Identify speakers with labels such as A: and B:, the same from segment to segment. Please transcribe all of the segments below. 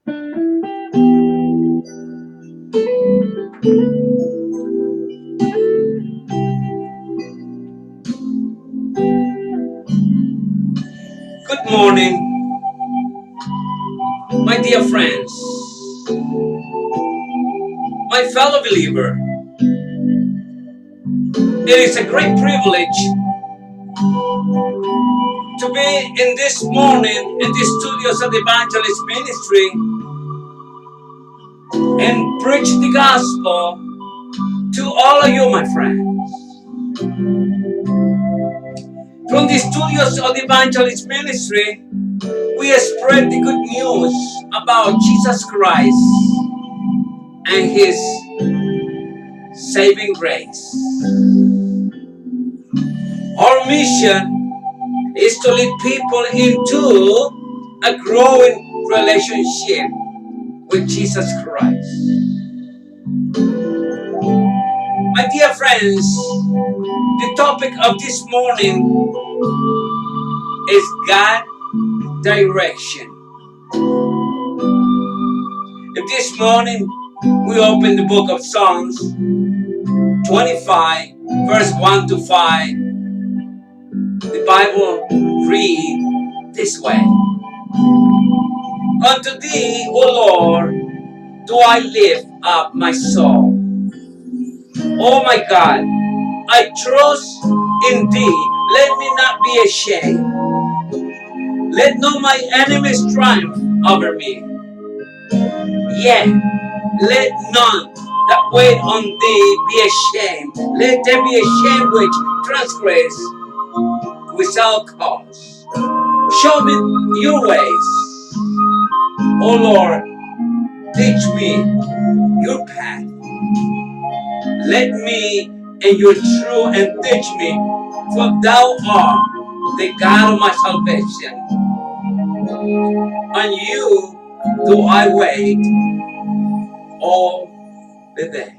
A: Good morning, my dear friends, my fellow believer. It is a great privilege to be in this morning in the studios of the Evangelist Ministry and preach the gospel to all of you, my friends. From the studios of the Evangelist Ministry, we spread the good news about Jesus Christ and His saving grace. Our mission is to lead people into a growing relationship with Jesus Christ. My dear friends, the topic of this morning is God direction. If this morning we open the book of Psalms 25, verse 1 to 5, the Bible reads this way. Unto thee, O Lord, do I lift up my soul. Oh my God, I trust in thee. Let me not be ashamed. Let not my enemies triumph over me. Yet, let none that wait on thee be ashamed. Let them be ashamed which transgress without cause. Show me your ways. O Lord, teach me your path. Let me in your truth and teach me, for thou art the God of my salvation. On you do I wait all the day.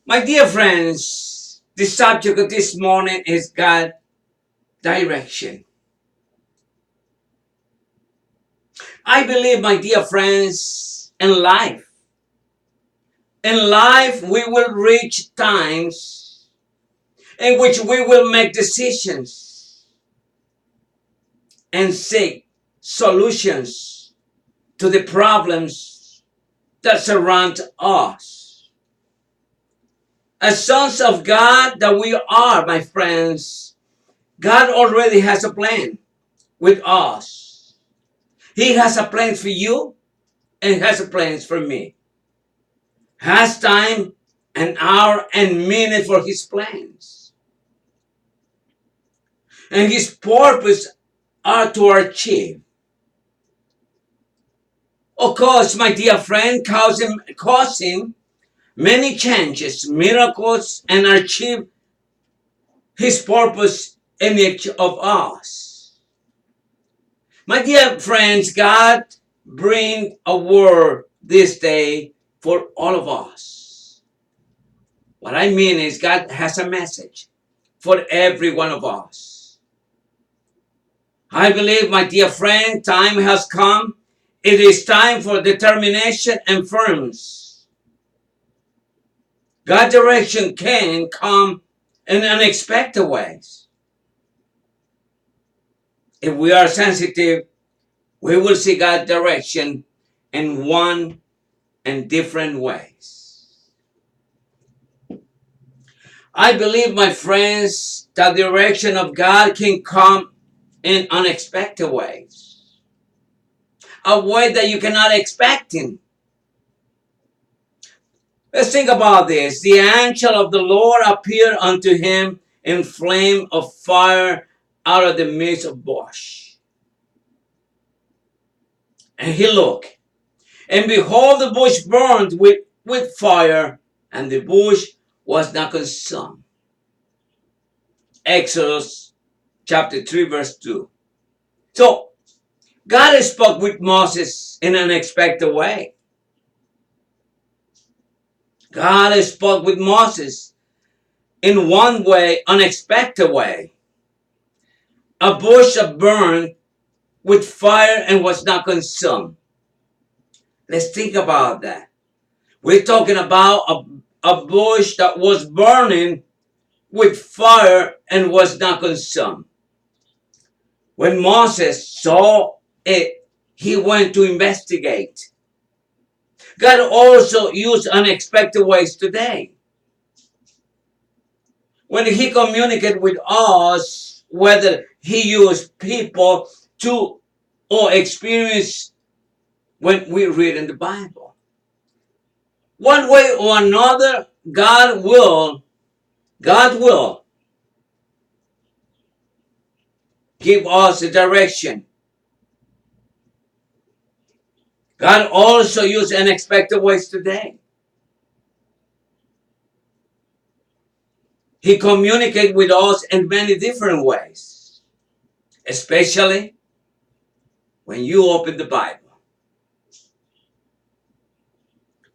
A: My dear friends, the subject of this morning is God direction. I believe, my dear friends, in life we will reach times in which we will make decisions and seek solutions to the problems that surround us. As sons of God that we are, my friends, God already has a plan with us. He has a plan for you and has a plan for me. Has time and hour and minute for his plans. And his purpose are to achieve. Of course, my dear friend, causing many changes, miracles, and achieve his purpose in each of us. My dear friends, God bring a word this day for all of us. What I mean is God has a message for every one of us. I believe, my dear friend, time has come. It is time for determination and firmness. God's direction can come in unexpected ways. If we are sensitive, we will see God's direction in one and different ways. I believe, my friends, that the direction of God can come in unexpected ways. A way that you cannot expect Him. Let's think about this. The angel of the Lord appeared unto him in flame of fire out of the midst of bush. And he looked, and behold, the bush burned with fire, and the bush was not consumed. Exodus chapter 3, verse 2. So, God spoke with Moses in an unexpected way. God spoke with Moses in one way, unexpected way. A bush that burned with fire and was not consumed. Let's think about that. We're talking about a bush that was burning with fire and was not consumed. When Moses saw it, he went to investigate. God also used unexpected ways today. When he communicated with us, whether he used people to or experience when we read in the Bible. One way or another, God will give us a direction. God also used unexpected ways today. He communicates with us in many different ways, especially when you open the Bible.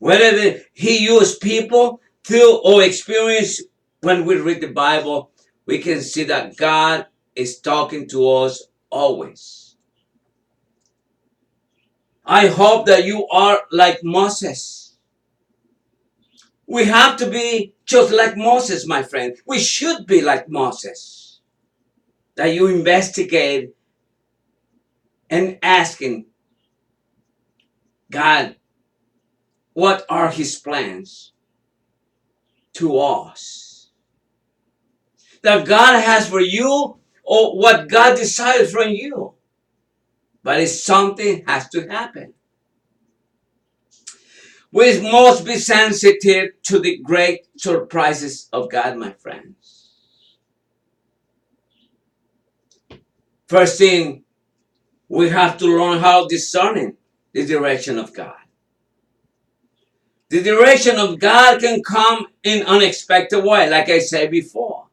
A: Whether he used people through or experience when we read the Bible, we can see that God is talking to us always. I hope that you are like Moses. We have to be just like Moses, my friend. We should be like Moses. That you investigate and asking God, what are his plans to us? That God has for you or what God desires from you. But if something has to happen. We must be sensitive to the great surprises of God, my friends. First thing, we have to learn how discerning the direction of God. The direction of God can come in unexpected way, like I said before.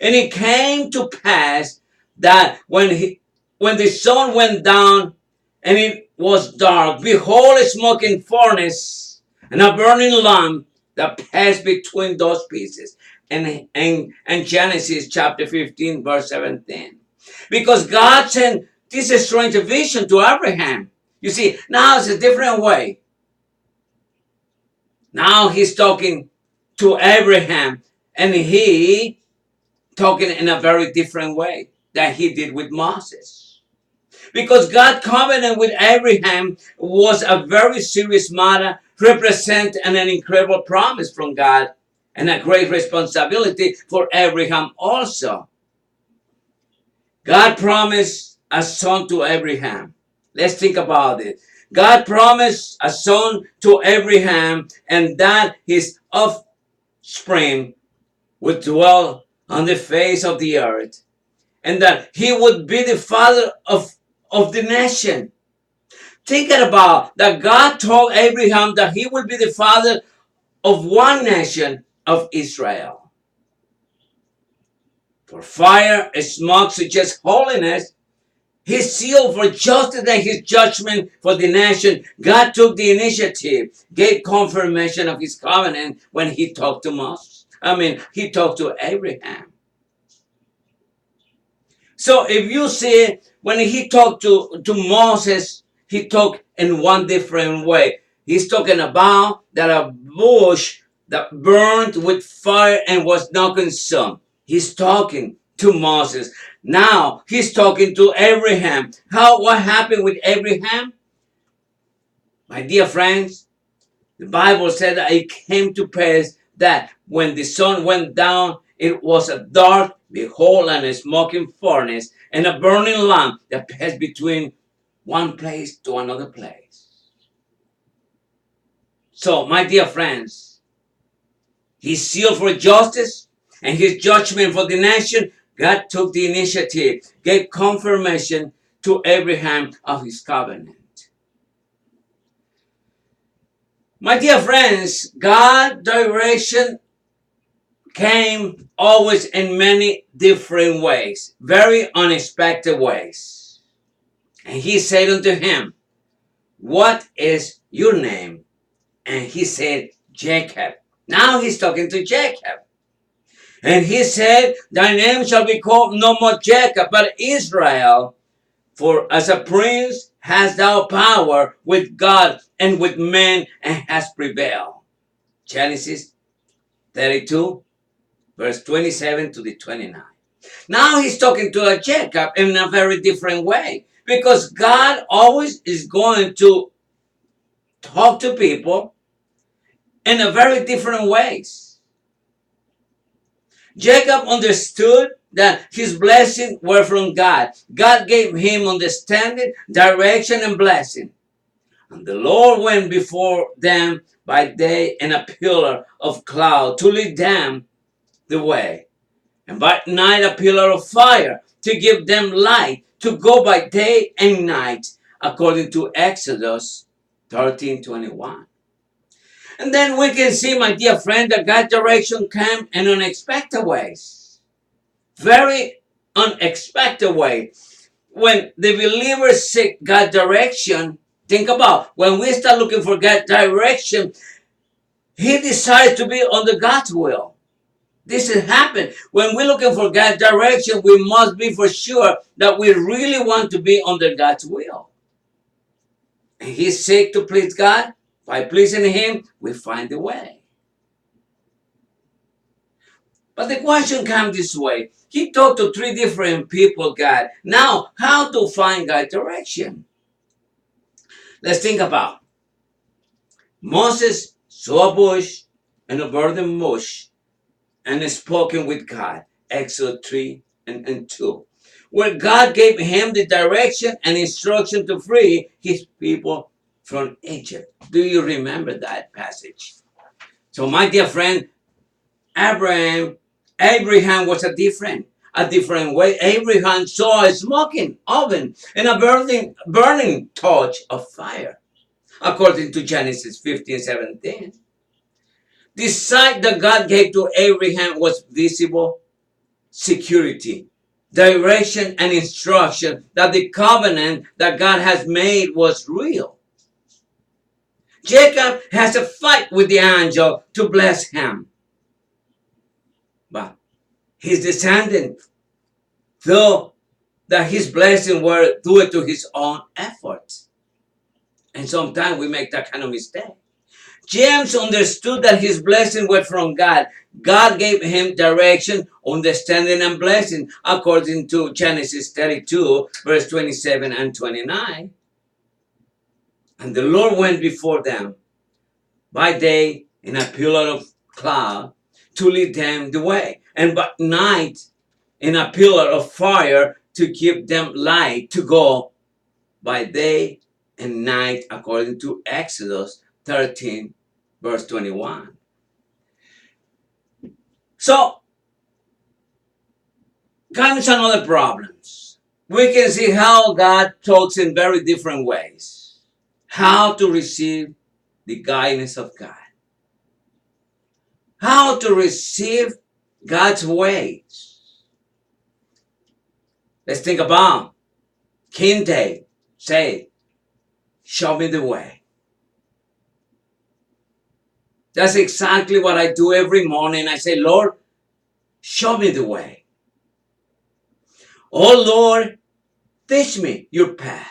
A: And it came to pass that when the sun went down and it was dark, behold, a smoking furnace and a burning lamp that passed between those pieces. And Genesis chapter 15, verse 17. Because God sent this strange vision to Abraham. You see, now it's a different way. Now he's talking to Abraham, and he talking in a very different way than he did with Moses. Because God's covenant with Abraham was a very serious matter, represent an incredible promise from God and a great responsibility for Abraham also. God promised a son to Abraham. Let's think about it. God promised a son to Abraham, and that his offspring would dwell on the face of the earth, and that he would be the father of the nation. Thinking about that, God told Abraham that he would be the father of one nation of Israel. For fire and smoke suggests holiness. His seal for justice and his judgment for the nation. God took the initiative, gave confirmation of his covenant when he talked to Moses. He talked to Abraham. So if you see, when he talked to Moses, he talked in one different way. He's talking about that a bush that burned with fire and was not consumed. He's talking to Moses. Now he's talking to Abraham. What happened with Abraham? My dear friends, the Bible said that it came to pass that when the sun went down, it was a dark, behold, and a smoking furnace, and a burning lamp that passed between one place to another place. So, my dear friends, his seal for justice and his judgment for the nation, God took the initiative, gave confirmation to Abraham of his covenant. My dear friends, God's direction came always in many different ways, very unexpected ways. And he said unto him, what is your name? And he said, Jacob. Now he's talking to Jacob. And he said, thy name shall be called no more Jacob, but Israel. For as a prince hast thou power with God and with men, and hast prevailed. Genesis 32, verse 27 to the 29. Now he's talking to a Jacob in a very different way, because God always is going to talk to people in a very different ways. Jacob understood that his blessings were from God. God gave him understanding, direction, and blessing. And the Lord went before them by day in a pillar of cloud to lead them the way, and by night a pillar of fire to give them light to go by day and night, according to Exodus 13:21. And then we can see, my dear friend, that God's direction came in unexpected ways. Very unexpected way. When the believers seek God's direction, think about when we start looking for God's direction, He decides to be under God's will. This has happened. When we're looking for God's direction, we must be for sure that we really want to be under God's will. And He seeks to please God. By pleasing Him, we find the way. But the question comes this way. He talked to three different people, God. Now, how to find God's direction? Let's think about Moses saw a bush and a burning bush and spoken with God. Exodus 3 and 2. Where God gave him the direction and instruction to free his people from Egypt. Do you remember that passage? So, my dear friend, Abraham was a different way. Abraham saw a smoking oven and a burning torch of fire, according to Genesis 15:17. The sight that God gave to Abraham was visible security, direction, and instruction that the covenant that God has made was real. Jacob has a fight with the angel to bless him. But his descendant, though that his blessing were due to his own efforts. And sometimes we make that kind of mistake. James understood that his blessing was from God. God gave him direction, understanding, and blessing, according to Genesis 32, verse 27 and 29. And the Lord went before them by day in a pillar of cloud to lead them the way, and by night in a pillar of fire to give them light to go by day and night, according to Exodus 13, verse 21. So, comes another problems. We can see how God talks in very different ways. How to receive the guidance of God. How to receive God's ways. Let's think about King David. Say, show me the way. That's exactly what I do every morning. I say, Lord, show me the way. Oh Lord, teach me your path.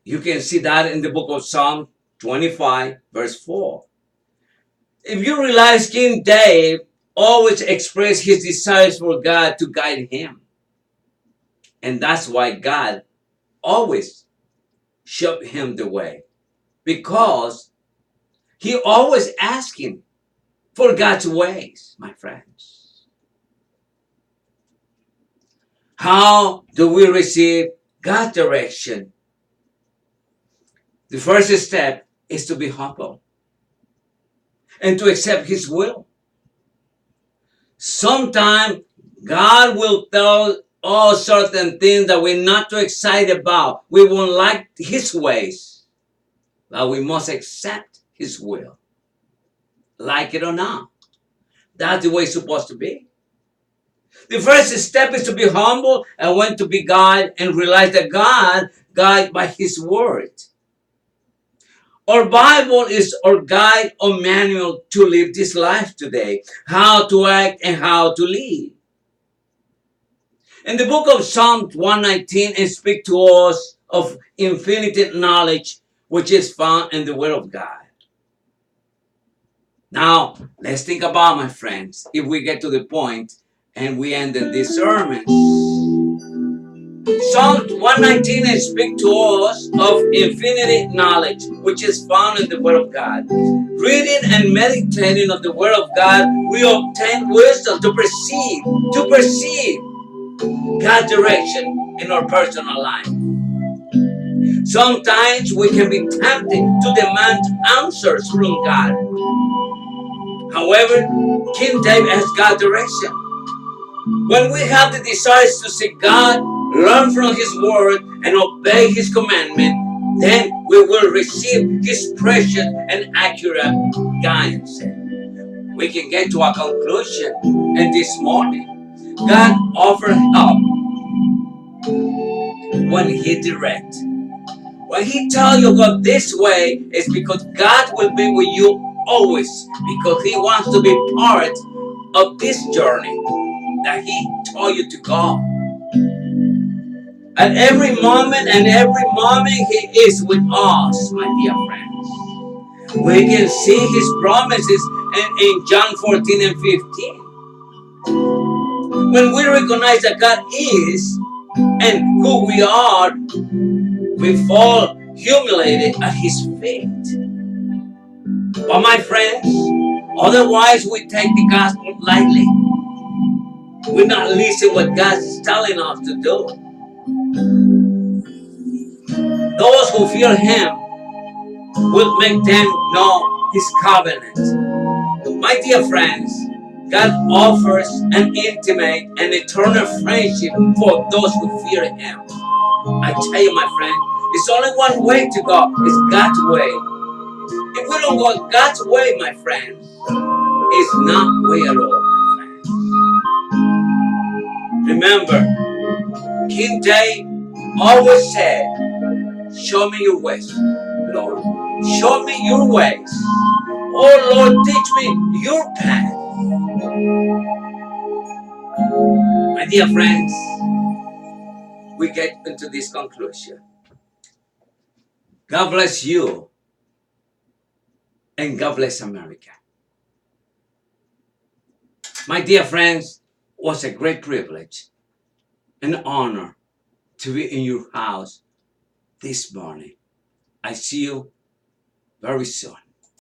A: You can see that in the book of Psalm 25, verse 4. If you realize King David always expressed his desires for God to guide him. And that's why God always showed him the way. Because he always asking for God's ways, my friends. How do we receive God's direction? The first step is to be humble and to accept His will. Sometimes God will tell all certain things that we're not too excited about. We won't like His ways, but we must accept His will. Like it or not. That's the way it's supposed to be. The first step is to be humble and when to be God and realize that God guides by His word. Our Bible is our guide or manual to live this life today. How to act and how to live. In the book of Psalm 119, it speaks to us of infinite knowledge which is found in the Word of God. Now, let's think about, my friends, if we get to the point and we ended this sermon. Psalm 119 speaks to us of infinite knowledge, which is found in the Word of God. Reading and meditating on the Word of God, we obtain wisdom to perceive God's direction in our personal life. Sometimes we can be tempted to demand answers from God. However, King David has God's direction. When we have the desires to seek God, learn from His Word, and obey His commandment, then we will receive His precious and accurate guidance. We can get to a conclusion in this morning. God offers help when He directs. When He tells you go this way, it's because God will be with you always, because He wants to be part of this journey that He told you to go. At every moment He is with us, my dear friends. We can see His promises in John 14 and 15. When we recognize that God is and who we are, we fall humiliated at His feet. But my friends, otherwise we take the gospel lightly. We not listen what God is telling us to do. Those who fear Him will make them know His covenant. My dear friends, God offers an intimate and eternal friendship for those who fear Him. I tell you, my friend, it's only one way to go. It's God's way. If we don't go God's way, my friends, it's not way at all, my friends. Remember, King David always said, show me your ways, Lord. Show me your ways. Oh Lord, teach me your path. My dear friends, we get into this conclusion. God bless you and God bless America. My dear friends, it was a great privilege and honor to be in your house this morning. I see you very soon.